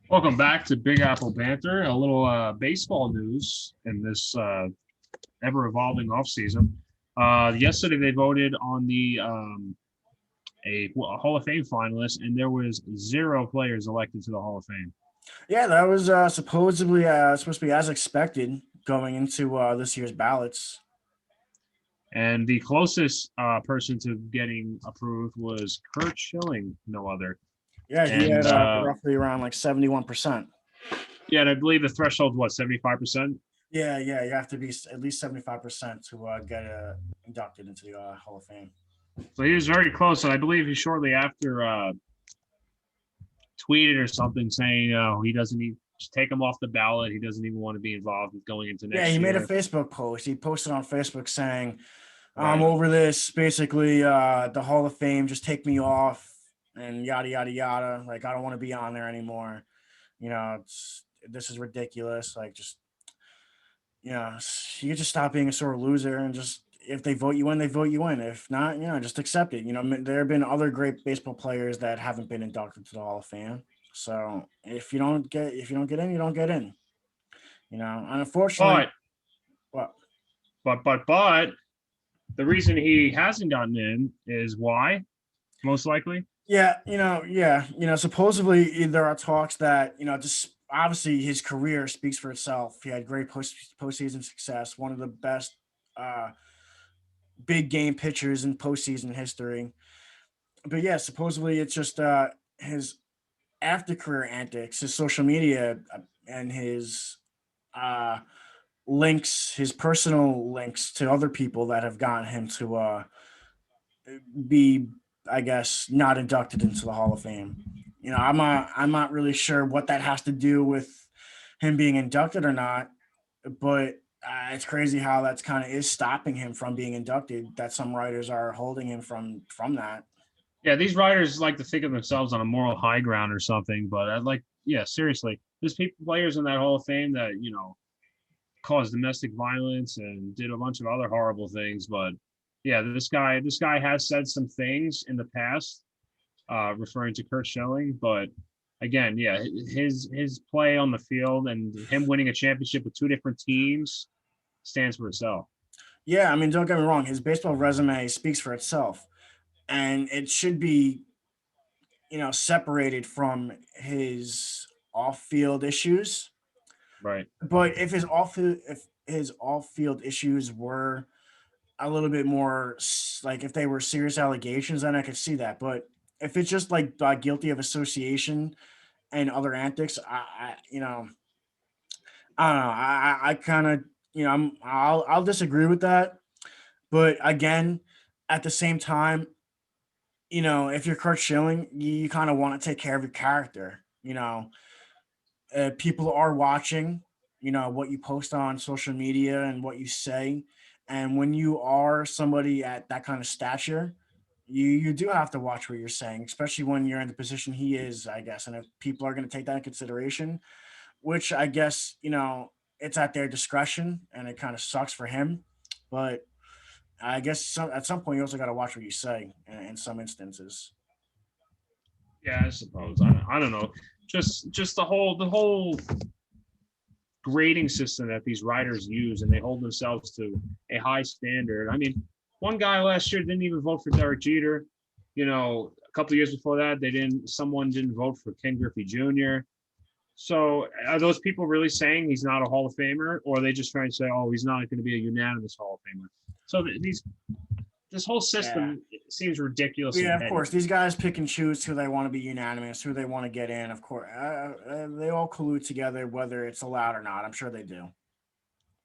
Welcome back to Big Apple Banter. A little baseball news in this ever evolving offseason. Yesterday they voted on a Hall of Fame finalist, and there was zero players elected to the Hall of Fame. Yeah, that was supposedly supposed to be as expected going into this year's ballots. And the closest person to getting approved was Kurt Schilling, no other. Yeah, he And had roughly around like 71%. yeah, and I believe the threshold was 75%. Yeah, you have to be at least 75% to get inducted into the Hall of Fame. So he was very close, and I believe he shortly after tweeted or something saying he doesn't even just take him off the ballot. He doesn't even want to be involved with going into Yeah, next he made a year. Facebook post. He posted on Facebook saying, "I'm Right. over this. Basically, the Hall of Fame just take me off and yada yada yada. Like I don't want to be on there anymore. This is ridiculous. Like just you just stop being a sore loser and just if they vote you in, they vote you in. If not, just accept it. There have been other great baseball players that haven't been inducted to the Hall of Fame. So if you don't get in, you don't get in. And unfortunately, But well, but the reason he hasn't gotten in is why most likely. supposedly there are talks that just obviously his career speaks for itself. He had great postseason success, one of the best uh, big game pitchers in postseason history. But yeah, supposedly it's just his after career antics, his social media, and his uh, links, his personal links to other people that have gotten him to be, I guess, not inducted into the Hall of Fame. I'm not really sure what that has to do with him being inducted or not, but it's crazy how that's kind of is stopping him from being inducted. That some writers are holding him from that. Yeah, these writers like to think of themselves on a moral high ground or something, but I'd like, yeah, seriously, there's people players in that Hall of Fame that caused domestic violence and did a bunch of other horrible things. But yeah, this guy has said some things in the past, referring to Kurt Schilling. But again, yeah, his play on the field and him winning a championship with two different teams stands for itself. Yeah, I mean, don't get me wrong. His baseball resume speaks for itself, and it should be separated from his off-field issues. Right. But if his off-field issues were a little bit more like if they were serious allegations, then I could see that. But if it's just like guilty of association and other antics, I don't know. I kind of I'll disagree with that. But again, at the same time, if you're Kurt Schilling, you kind of want to take care of your character. People are watching, what you post on social media and what you say. And when you are somebody at that kind of stature, you do have to watch what you're saying, especially when you're in the position he is, I guess. And if people are going to take that in consideration, which I guess, it's at their discretion and it kind of sucks for him. But I guess at some point you also got to watch what you say in some instances. Yeah, I suppose. I don't know. Just the whole grading system that these writers use, and they hold themselves to a high standard. I mean, one guy last year didn't even vote for Derek Jeter. A couple of years before that, they didn't. Someone didn't vote for Ken Griffey Jr. So, are those people really saying he's not a Hall of Famer, or are they just trying to say, "Oh, he's not going to be a unanimous Hall of Famer"? So this whole Yeah. system seems ridiculous and Yeah, of petty. course. These guys pick and choose who they want to be unanimous, who they want to get in. Of course, they all collude together, whether it's allowed or not. I'm sure they do.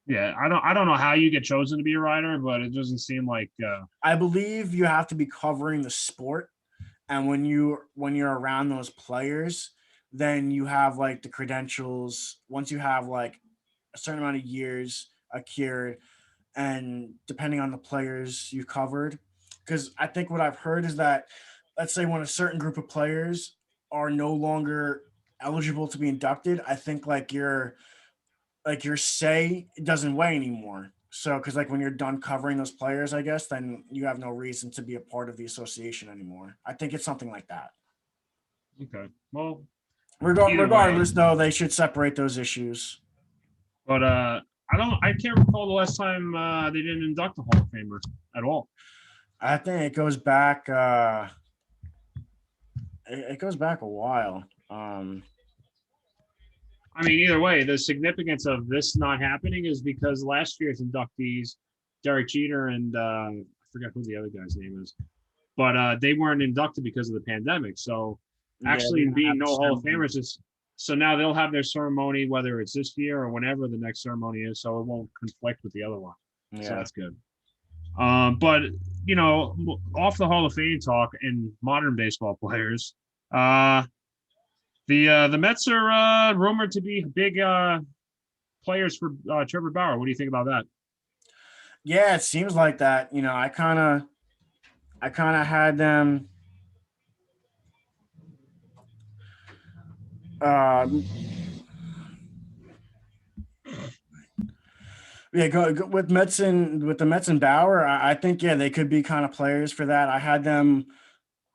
Yeah, I don't know how you get chosen to be a writer, but it doesn't seem like I believe you have to be covering the sport, and when you're around those players, then you have like the credentials. Once you have like a certain amount of years accrued, and depending on the players you covered, because I think what I've heard is that let's say when a certain group of players are no longer eligible to be inducted, I think like your say doesn't weigh anymore. So, because like when you're done covering those players, I guess then you have no reason to be a part of the association anymore. I think it's something like that. okay. Well, Either way, Regardless, though, they should separate those issues. but I can't recall the last time they didn't induct a Hall of Famer at all. I think it goes back. It goes back a while. I mean, either way, the significance of this not happening is because last year's inductees, Derek Jeter and I forgot who the other guy's name is, but they weren't inducted because of the pandemic. So Yeah, actually, they're gonna being have the no Hall of ceremony. Famers is so now they'll have their ceremony, whether it's this year or whenever the next ceremony is, so it won't conflict with the other one. So Yeah. that's good. But off the Hall of Fame talk and modern baseball players, the Mets are rumored to be big players for Trevor Bauer. What do you think about that? Yeah, it seems like that. I kind of had them. Uh, yeah, go with with the Mets and Bauer. I think they could be kind of players for that. I had them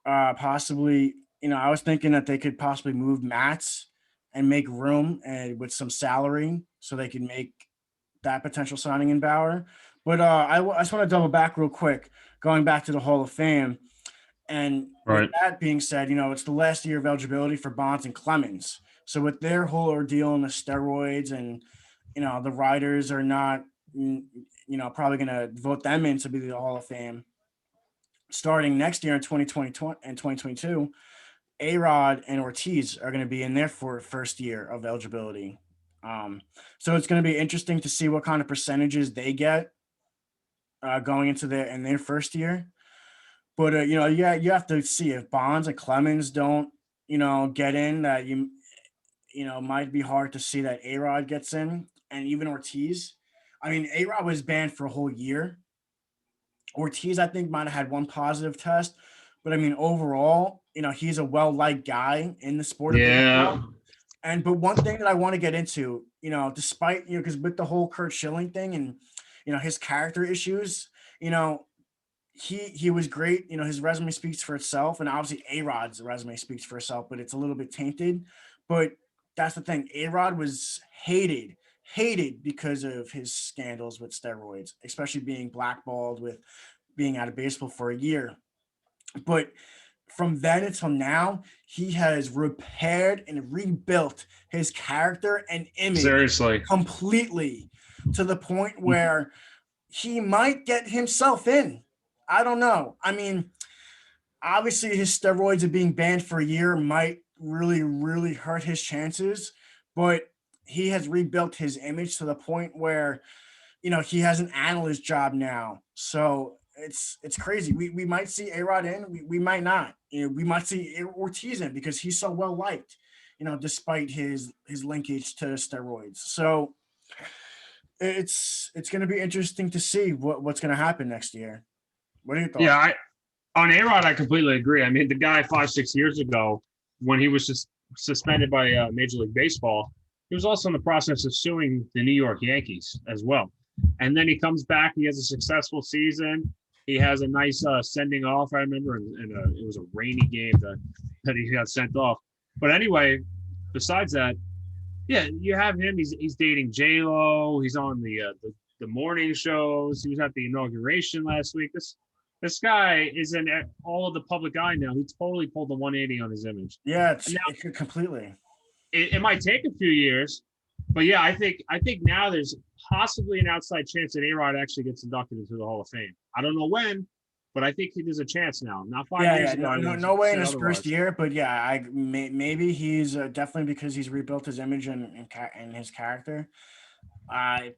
possibly. I was thinking that they could possibly move Mats and make room and with some salary so they could make that potential signing in Bauer. But I just want to double back real quick, going back to the Hall of Fame. And with Right. that being said, it's the last year of eligibility for Bonds and Clemens. So with their whole ordeal and the steroids, and the writers are not, probably going to vote them in to be the Hall of Fame. Starting next year in 2020 and 2022, A-Rod and Ortiz are going to be in their first year of eligibility. So it's going to be interesting to see what kind of percentages they get going into their first year. But you have to see if Bonds and Clemens don't, get in. That might be hard to see that A-Rod gets in, and even Ortiz. I mean, A-Rod was banned for a whole year. Ortiz, I think, might have had one positive test, but I mean, overall, he's a well-liked guy in the sport of Yeah. baseball. But one thing that I want to get into, despite because with the whole Kurt Schilling thing and his character issues, he was great. His resume speaks for itself, and obviously A-Rod's resume speaks for itself, but it's a little bit tainted. But that's the thing. A-Rod was hated because of his scandals with steroids, especially being blackballed with being out of baseball for a year. But from then until now, he has repaired and rebuilt his character and image Seriously. completely to the point where he might get himself in. I don't know. I mean, obviously, his steroids are being banned for a year might really, really hurt his chances, but he has rebuilt his image to the point where he has an analyst job now. So it's crazy. We might see A-Rod in, we might not. We might see Ortiz in because he's so well liked, despite his linkage to steroids. So it's going to be interesting to see what's going to happen next year. What are your Yeah, thoughts? on A-Rod, I completely agree. I mean, the guy 5, 6 years ago, when he was just suspended by Major League Baseball, he was also in the process of suing the New York Yankees as well. And then he comes back. He has a successful season. He has a nice sending off. I remember, it was a rainy game that he got sent off. But anyway, besides that, yeah, you have him. He's dating J Lo. He's on the morning shows. He was at the inauguration last week. This guy is in all of the public eye now. He totally pulled the 180 on his image. Yeah, And now it could completely. it might take a few years, but yeah, I think now there's possibly an outside chance that A-Rod actually gets inducted into the Hall of Fame. I don't know when, but I think there's a chance now. Not 5 years ago, I would have No way in said his first otherwise. year, but yeah, maybe he's definitely because he's rebuilt his image and his character. I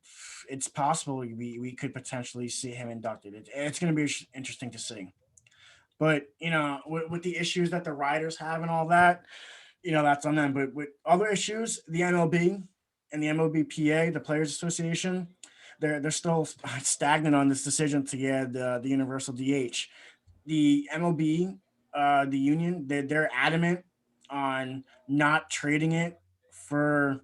it's possible we could potentially see him inducted. It's going to be interesting to see. But with the issues that the writers have and all that, that's on them. But with other issues, the MLB and the MLBPA, the Players Association, they're still stagnant on this decision to get the universal DH. The MLB, the union, they're adamant on not trading it for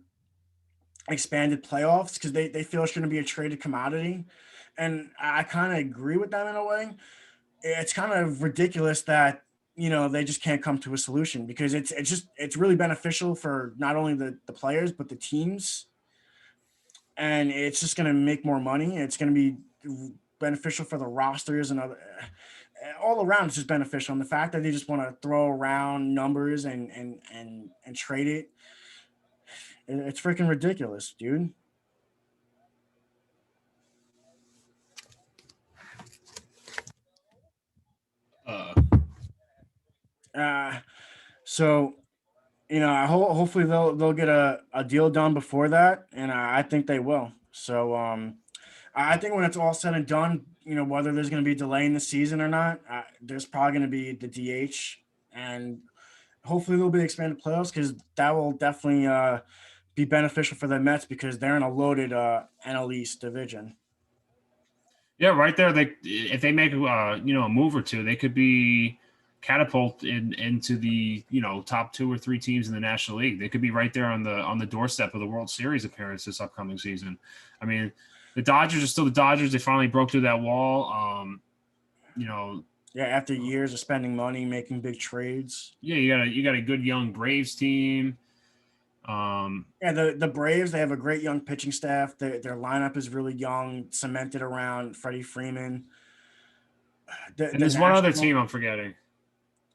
expanded playoffs because they feel it's going to be a traded commodity. And I kind of agree with them in a way. It's kind of ridiculous that they just can't come to a solution because it's really beneficial for not only the players but the teams, and it's just going to make more money. It's going to be beneficial for the rosters and other all around. It's just beneficial. And the fact that they just want to throw around numbers and trade it's freaking ridiculous, dude. Uh, Uh, so hopefully they'll get a deal done before that, and I think they will. So I think when it's all said and done, whether there's going to be a delay in the season or not, there's probably going to be the DH, and hopefully there'll be expanded playoffs because that will definitely be beneficial for the Mets because they're in a loaded NL East division. yeah, right there. If they make a move or two, they could be catapulted into the top 2 or 3 teams in the National League. They could be right there on the doorstep of the World Series appearance this upcoming season. I mean, the Dodgers are still the Dodgers. They finally broke through that wall. Yeah, after years of spending money, making big trades. Yeah, you got a good young Braves team. Yeah, the Braves, they have a great young pitching staff. Their lineup is really young, cemented around Freddie Freeman. And there's one other team I'm forgetting.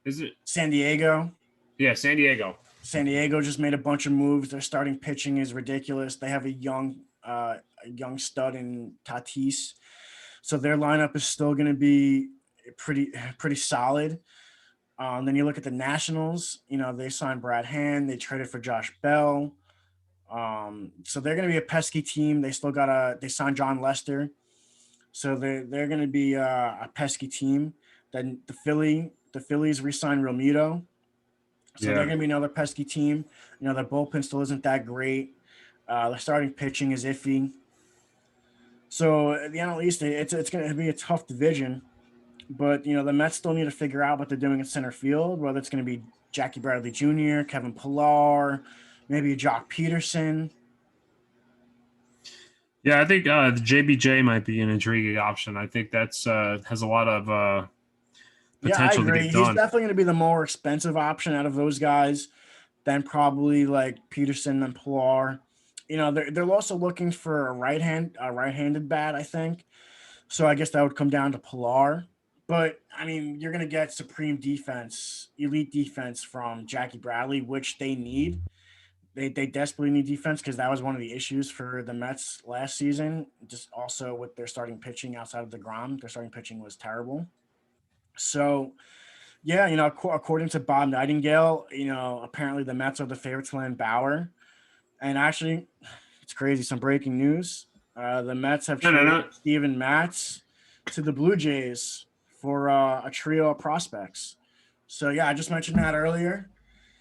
Is it San Diego? Yeah, San Diego. San Diego just made a bunch of moves. Their starting pitching is ridiculous. They have a young stud in Tatis, so their lineup is still going to be pretty solid. Then you look at the Nationals. They signed Brad Hand. They traded for Josh Bell. So they're going to be a pesky team. They signed John Lester. So they're going to be a pesky team. Then the Phillies re-signed Realmuto. So they're going to be another pesky team. Their bullpen still isn't that great. Their starting pitching is iffy. So the NL East, it's going to be a tough division. But the Mets still need to figure out what they're doing in center field, whether it's going to be Jackie Bradley Jr., Kevin Pillar, maybe Jock Peterson. Yeah, I think the JBJ might be an intriguing option. I think that's has a lot of potential I agree. to get done. He's definitely going to be the more expensive option out of those guys than probably like Peterson and Pillar. They're also looking for a right-handed bat, I think. So I guess that would come down to Pillar. But I mean, you're going to get supreme defense, elite defense from Jackie Bradley, which they need. They desperately need defense because that was one of the issues for the Mets last season. Just also with their starting pitching outside of DeGrom, their starting pitching was terrible. So, yeah, according to Bob Nightingale, apparently the Mets are the favorites to land Bauer. And actually, it's crazy. Some breaking news: the Mets have traded Steven Matz to the Blue Jays for a trio of prospects. So yeah, I just mentioned that earlier.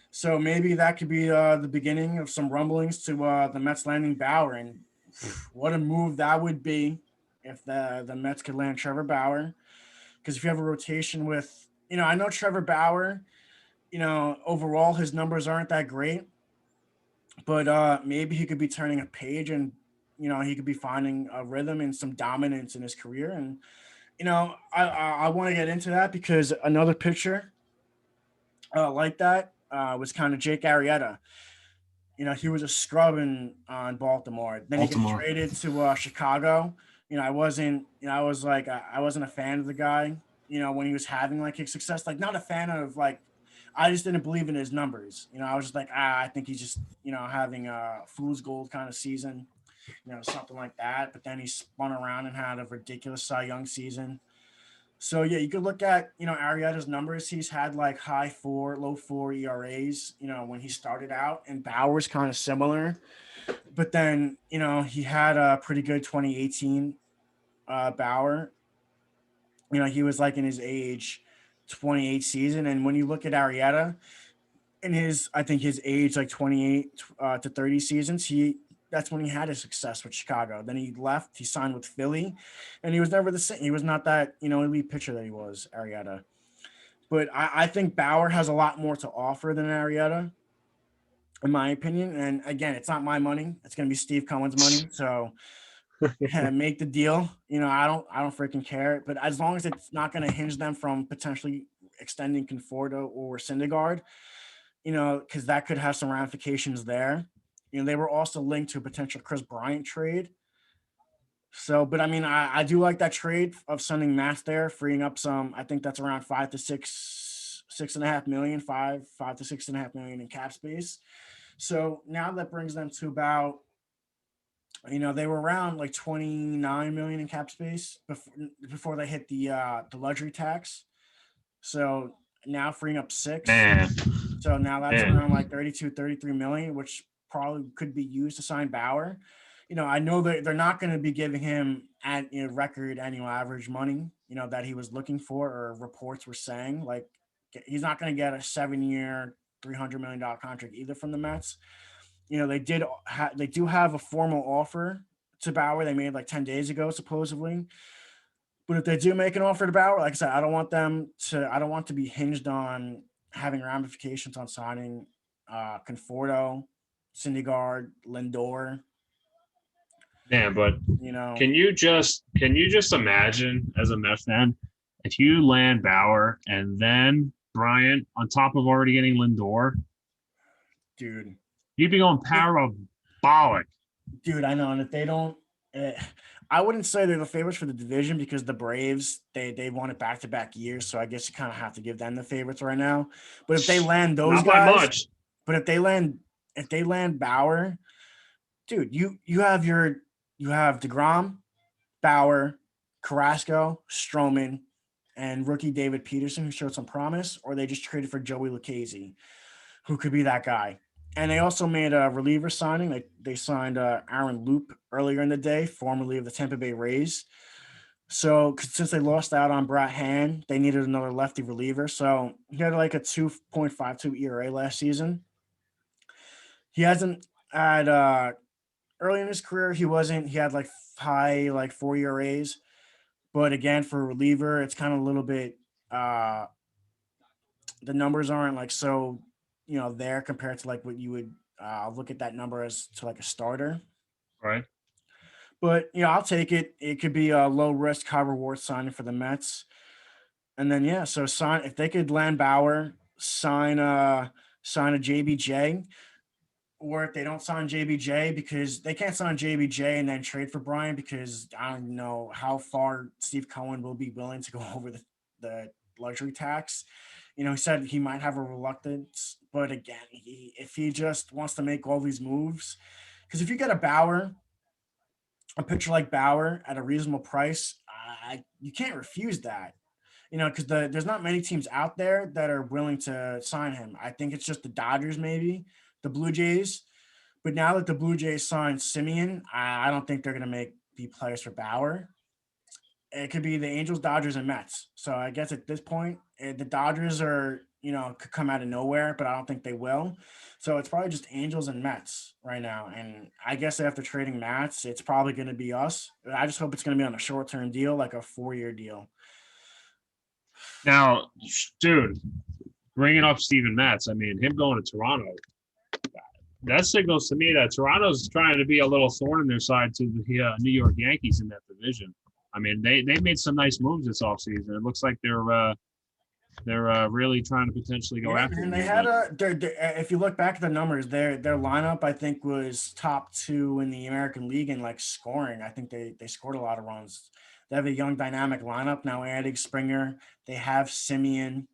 So maybe that could be the beginning of some rumblings to the Mets landing Bauer, and what a move that would be if the Mets could land Trevor Bauer. Because if you have a rotation with, I know Trevor Bauer, overall his numbers aren't that great, but maybe he could be turning a page and, he could be finding a rhythm and some dominance in his career. And, I want to get into that because another pitcher like that was kind of Jake Arrieta. He was a scrub on Baltimore. Then he gets traded to Chicago. I wasn't a fan of the guy, when he was having like his success, like not a fan of like, I just didn't believe in his numbers. I was just like, I think he's just, having a fool's gold kind of season, something like that. But then he spun around and had a ridiculous Cy Young season. So yeah, you could look at, Arrieta's numbers. He's had like high 4, low 4 ERAs, when he started out, and Bauer's kind of similar. But then, he had a pretty good 2018 Bauer. He was like in his age 28 season. And when you look at Arrieta in I think his age, like 28 to 30 seasons, that's when he had his success with Chicago. Then he left, he signed with Philly, and he was never the same. He was not that, elite pitcher that he was, Arrieta. But I think Bauer has a lot more to offer than Arrieta, in my opinion. And again, it's not my money. It's going to be Steve Cohen's money. So make the deal. I don't freaking care. But as long as it's not going to hinge them from potentially extending Conforto or Syndergaard, because that could have some ramifications there. They were also linked to a potential Chris Bryant trade. So, but I mean, I do like that trade of sending Matt there, freeing up some. I think that's around 6.5 million, 5 to 6.5 million in cap space. So now that brings them to about, they were around like 29 million in cap space before they hit the luxury tax. So now freeing up 6. Man, So now that's man. around like 32, 33 million, which probably could be used to sign Bauer. I know that they're not going to be giving him at record annual average money, that he was looking for, or reports were saying. Like, he's not going to get a 7-year, $300 million contract either from the Mets. They do have a formal offer to Bauer. They made like 10 days ago, supposedly. But if they do make an offer to Bauer, like I said, I don't want to be hinged on having ramifications on signing Conforto, Syndergaard, Lindor. Man, but can you just imagine, as a Mets fan, if you land Bauer and then Bryant on top of already getting Lindor, dude, you'd be going parabolic. Dude, I know, and if they don't, I wouldn't say they're the favorites for the division, because the Braves they won it back-to-back years, so I guess you kind of have to give them the favorites right now. But if they land those Not by guys, much. But if they land Bauer, dude, you have DeGrom, Bauer, Carrasco, Stroman, and rookie David Peterson, who showed some promise, or they just traded for Joey Lucchesi, who could be that guy. And they also made a reliever signing. They signed Aaron Loop earlier in the day, formerly of the Tampa Bay Rays. So since they lost out on Brett Hand, they needed another lefty reliever. So he had like a 2.52 ERA last season. He hasn't had early in his career, he had like high, like 4 ERAs. But again, for a reliever, it's kind of a little bit the numbers aren't like so there compared to like what you would look at that number as to like a starter. Right. But I'll take it. It could be a low risk, high reward signing for the Mets. And then so sign, if they could land Bauer, sign a JBJ, or if they don't sign JBJ, because they can't sign JBJ and then trade for Bryant, because I don't know how far Steve Cohen will be willing to go over the luxury tax. He said he might have a reluctance, but again, if he just wants to make all these moves, because if you get a pitcher like Bauer at a reasonable price, you can't refuse that. Because there's not many teams out there that are willing to sign him. I think it's just the Dodgers, maybe the Blue Jays. But now that the Blue Jays signed Simeon, I don't think they're going to be players for Bauer. It could be the Angels, Dodgers, and Mets. So I guess at this point, the Dodgers are, could come out of nowhere, but I don't think they will. So it's probably just Angels and Mets right now. And I guess after trading Mets, it's probably going to be us. I just hope it's going to be on a short-term deal, like a 4-year deal. Now, dude, bringing up Steven Matz, I mean, him going to Toronto, that signals to me that Toronto's trying to be a little thorn in their side to the New York Yankees in that division. I mean, they made some nice moves this offseason. It looks like they're really trying to potentially go after. And they had if you look back at the numbers, their lineup, I think, was top 2 in the American League in like scoring. I think they scored a lot of runs. They have a young, dynamic lineup now. Adding Springer, they have Simeon.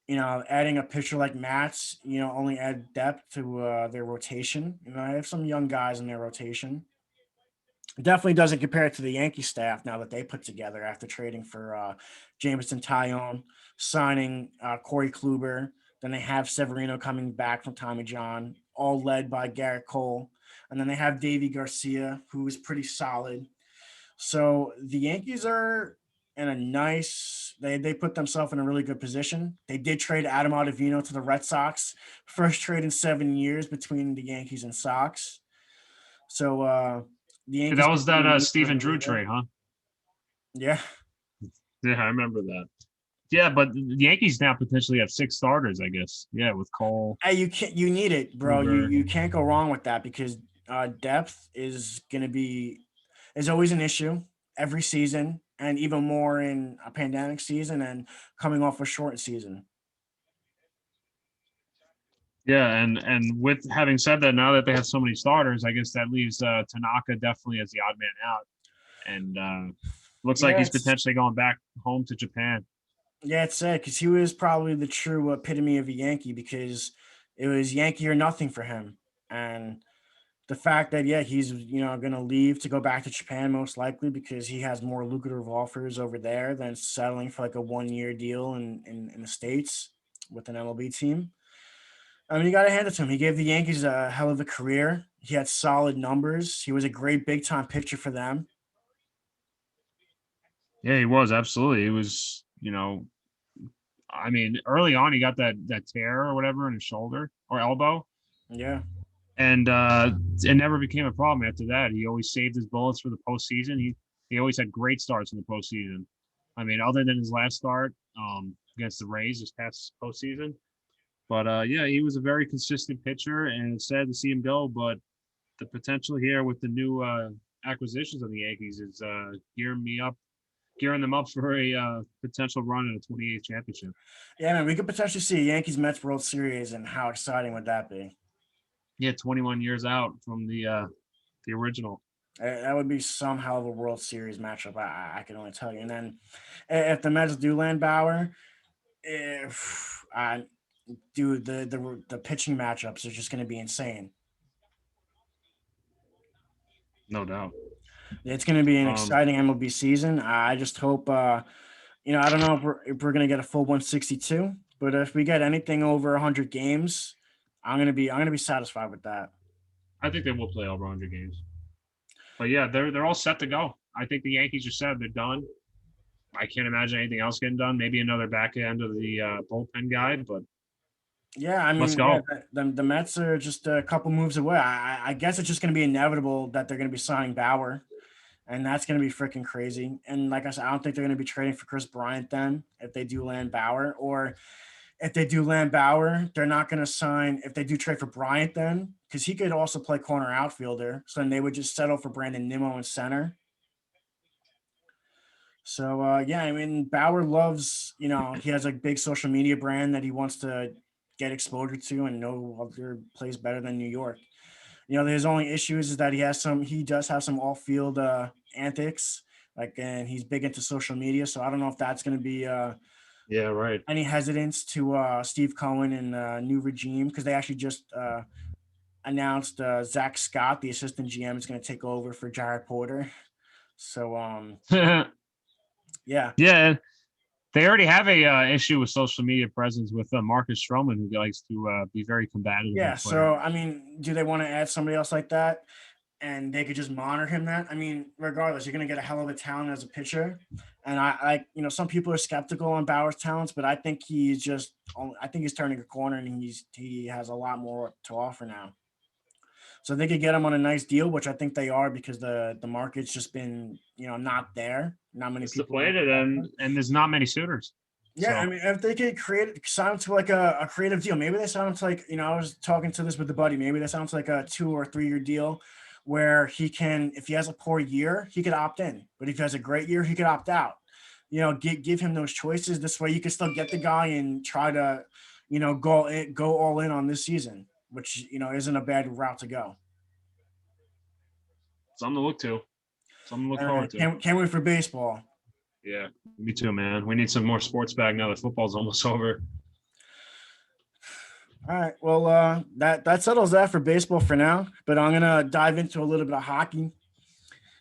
Adding a pitcher like Matz, only add depth to their rotation. I have some young guys in their rotation. Definitely doesn't compare to the Yankee staff now that they put together after trading for Jameson Taillon, signing Corey Kluber. Then they have Severino coming back from Tommy John, all led by Garrett Cole. And then they have Davy Garcia, who is pretty solid. So the Yankees are in a nice – they put themselves in a really good position. They did trade Adam Ottavino to the Red Sox. First trade in 7 years between the Yankees and Sox. So the Yankees – that was that Stephen Drew trade, huh? Yeah. Yeah, I remember that. Yeah, but the Yankees now potentially have 6 starters, I guess. Yeah, with Cole. Hey, you need it, bro. You can't go wrong with that, because depth is always an issue every season. and even more in a pandemic season and coming off a short season. Yeah, and with having said that, now that they have so many starters, I guess that leaves Tanaka definitely as the odd man out, and looks like Yeah, he's it's potentially going back home to Japan. yeah, it's sad because he was probably the true epitome of a Yankee because it was Yankee or nothing for him. And the fact that he's going to leave to go back to Japan most likely because he has more lucrative offers over there than settling for like a 1 year deal in the States with an MLB team. I mean, you got to hand it to him. He gave the Yankees a hell of a career. He had solid numbers. He was a great big time pitcher for them. Yeah, he was absolutely. He was, I mean, early on he got that tear or whatever in his shoulder or elbow, Yeah. and it never became a problem after that. He always saved his bullets for the postseason. He always had great starts in the postseason. I mean, other than his last start against the Rays this past postseason. But yeah, he was a very consistent pitcher, and it's sad to see him go. But the potential here with the new acquisitions of the Yankees is gearing them up for a potential run at a 28th championship. Yeah, man, we could potentially see a Yankees Mets World Series, and how exciting would that be? Yeah, 21 years out from the original. That would be some hell of a World Series matchup. I can only tell you. And then if the Mets do land Bauer, if I dude, the pitching matchups are just going to be insane. No doubt. It's going to be an Um, exciting MLB season. I just hope, I don't know if we're going to get a full 162, but if we get anything over 100 games, I'm gonna be satisfied with that. I think they will play over 100 games. But yeah, they're all set to go. I think the Yankees are set. They're done. I can't imagine anything else getting done. Maybe another back end of the bullpen guy, but Yeah, I let's mean, yeah, go. the Mets are just a couple moves away. I guess it's just going to be inevitable that they're going to be signing Bauer, and that's going to be freaking crazy. And like I said, I don't think they're going to be trading for Chris Bryant then if they do land Bauer, or if they do land Bauer, they're not going to sign if they do trade for Bryant then because he could also play corner outfielder. So then they would just settle for Brandon Nimmo in center. So yeah, I mean Bauer loves, he has a big social media brand that he wants to get exposure to, and no other place better than New York. His only issues is that he does have some off field antics, like, and he's big into social media. So I don't know if that's going to be Yeah, right. any hesitance to Steve Cohen and new regime because they actually just announced Zach Scott, the assistant GM, is going to take over for Jared Porter. So yeah. Yeah, they already have a issue with social media presence with Marcus Stroman, who likes to be very combative on Yeah, Twitter. so I mean, do they want to add somebody else like that, and they could just monitor him? That I mean, regardless, you're gonna get a hell of a talent as a pitcher, and I some people are skeptical on Bauer's talents, but I think he's turning a corner, and he has a lot more to offer now. So they could get him on a nice deal, which I think they are because the market's just been not there. Not many It's people want deflated, to and offer. there's not many suitors. Yeah, I So mean, if they could sign him to like a creative deal, maybe they sign him to like, I was talking to this with the buddy. Maybe they sign him to like a 2 or 3 year deal where he can, if he has a poor year, he could opt in. But if he has a great year, he could opt out. Give him those choices. This way you can still get the guy and try to, go all in on this season, which, isn't a bad route to go. something to look to, something to look All right. forward to. Can't wait for baseball. Yeah, me too, man. We need some more sports back now that football's almost over. All right. Well, that settles that for baseball for now. But I'm gonna dive into a little bit of hockey.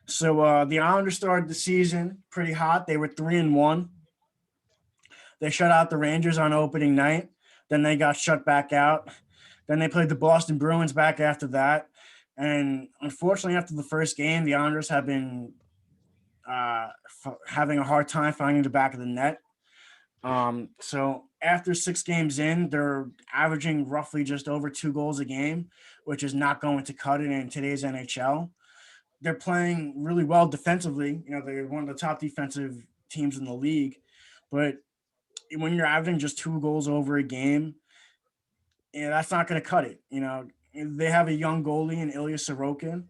So the Islanders started the season pretty hot. They were 3-1. They shut out the Rangers on opening night. Then they got shut back out. Then they played the Boston Bruins back after that. And unfortunately, after the first game, the Islanders have been having a hard time finding the back of the net. So after 6 games in, they're averaging roughly just over 2 goals a game, which is not going to cut it in today's NHL. They're playing really well defensively. They're one of the top defensive teams in the league. But when you're averaging just 2 goals over a game, that's not going to cut it. They have a young goalie in Ilya Sorokin,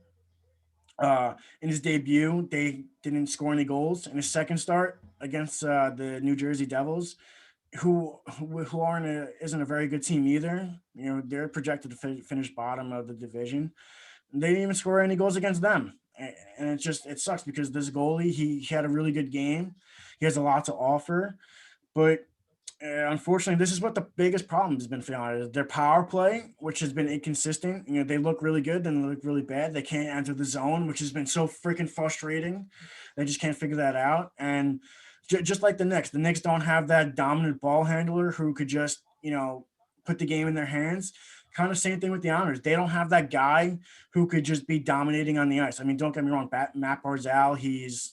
In his debut, they didn't score any goals. In his second start against the New Jersey Devils, who aren't isn't a very good team either. You know, they're projected to finish bottom of the division. They didn't even score any goals against them, and it sucks because this goalie he had a really good game. He has a lot to offer, but unfortunately, this is what the biggest problem has been for United. Their power play, which has been inconsistent. You know, they look really good, then they look really bad. They can't enter the zone, which has been so freaking frustrating. They just can't figure that out. And just like the Knicks don't have that dominant ball handler who could just, put the game in their hands. Kind of same thing with the Islanders. They don't have that guy who could just be dominating on the ice. I mean, don't get me wrong, Matt Barzal, he's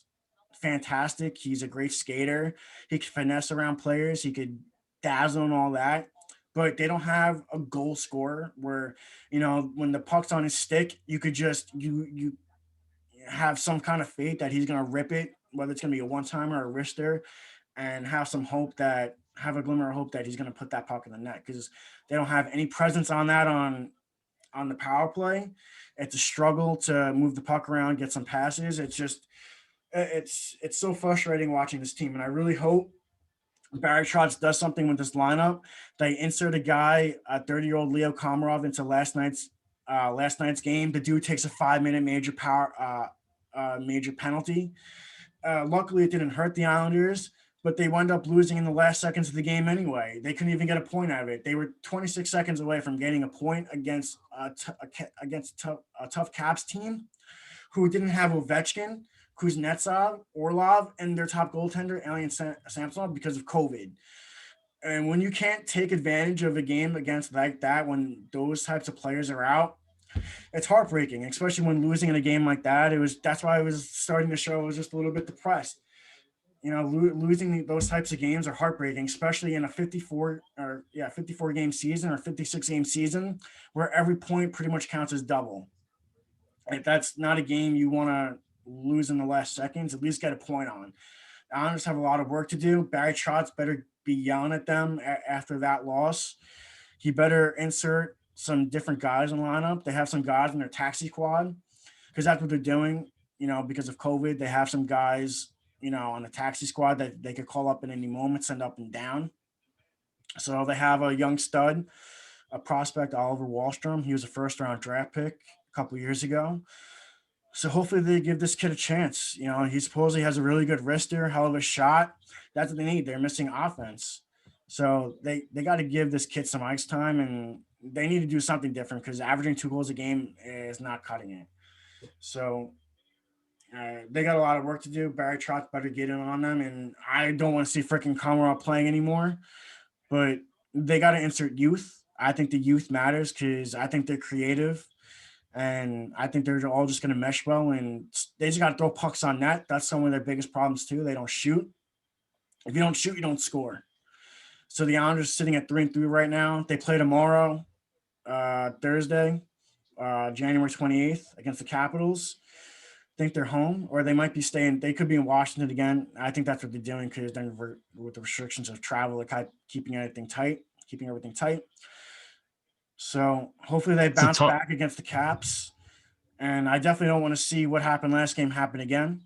fantastic. He's a great skater. He can finesse around players. He could dazzle and all that. But they don't have a goal scorer where, when the puck's on his stick, you could just you have some kind of faith that he's gonna rip it, whether it's gonna be a one timer or a wrister, and have a glimmer of hope that he's gonna put that puck in the net because they don't have any presence on that on the power play. It's a struggle to move the puck around, get some passes. It's so frustrating watching this team, and I really hope Barry Trotz does something with this lineup. They insert a guy, a 30-year-old Leo Komarov, into last night's game. The dude takes a 5-minute major penalty. Luckily, it didn't hurt the Islanders, but they wound up losing in the last seconds of the game anyway. They couldn't even get a point out of it. They were 26 seconds away from getting a point against a tough Caps team who didn't have Ovechkin, Kuznetsov, Orlov, and their top goaltender, Alien Samsonov, because of COVID. And when you can't take advantage of a game against like that, when those types of players are out, it's heartbreaking, especially when losing in a game like that. That's why I was starting the show. I was just a little bit depressed. Losing those types of games are heartbreaking, especially in a 54 game season or 56 game season, where every point pretty much counts as double. If that's not a game you want to lose in the last seconds, at least get a point on. The Islanders have a lot of work to do. Barry Trotz better be yelling at them after that loss. He better insert some different guys in the lineup. They have some guys in their taxi squad because that's what they're doing. Because of COVID, they have some guys, on the taxi squad that they could call up at any moment, send up and down. So they have a young stud, a prospect, Oliver Wahlstrom. He was a first-round draft pick a couple years ago. So hopefully they give this kid a chance. He supposedly has a really good wrister, hell of a shot. That's what they need. They're missing offense. So they got to give this kid some ice time, and they need to do something different because averaging 2 goals a game is not cutting it. So they got a lot of work to do. Barry Trotz better get in on them, and I don't want to see freaking Komarov playing anymore. But they got to insert youth. I think the youth matters because I think they're creative. And I think they're all just going to mesh well, and they just got to throw pucks on net. That's some of their biggest problems too. They don't shoot. If you don't shoot, you don't score. So the Islanders are sitting at 3-3 right now. They play tomorrow, Thursday, January 28th against the Capitals. I think they're home, or they might be staying. They could be in Washington again. I think that's what they're doing because then with the restrictions of travel, they're keeping everything tight. So hopefully they bounce back against the Caps. And I definitely don't want to see what happened last game happen again.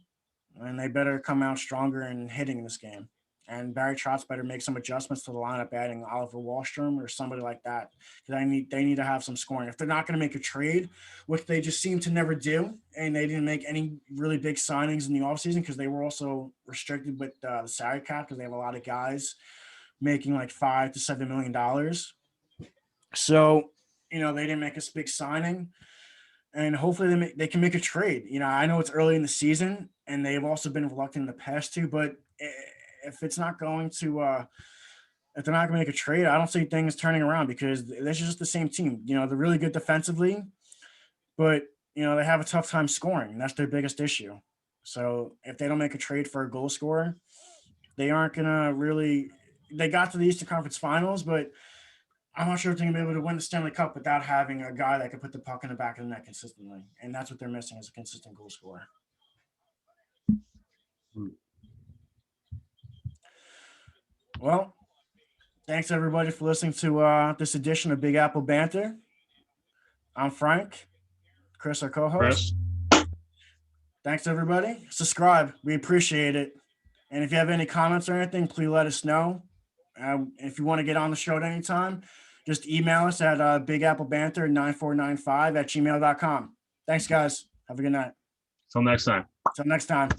And they better come out stronger and hitting this game. And Barry Trotz better make some adjustments to the lineup, adding Oliver Wahlstrom or somebody like that. Because they need to have some scoring. If they're not going to make a trade, which they just seem to never do, and they didn't make any really big signings in the offseason because they were also restricted with the salary cap because they have a lot of guys making like $5 to $7 million. So, they didn't make a big signing. And hopefully they can make a trade. I know it's early in the season, and they've also been reluctant in the past too. But if it's not going to, if they're not going to make a trade, I don't see things turning around because this is just the same team. They're really good defensively, but they have a tough time scoring. And that's their biggest issue. So if they don't make a trade for a goal scorer, they aren't gonna really. They got to the Eastern Conference Finals, but I'm not sure if they're going to be able to win the Stanley Cup without having a guy that can put the puck in the back of the net consistently. And that's what they're missing is a consistent goal scorer. Well, thanks everybody for listening to this edition of Big Apple Banter. I'm Frank, Chris, our co-host. Thanks, everybody. Subscribe. We appreciate it. And if you have any comments or anything, please let us know. If you want to get on the show at any time, just email us at BigAppleBanter9495 @gmail.com. Thanks, guys. Have a good night. Till next time. Till next time.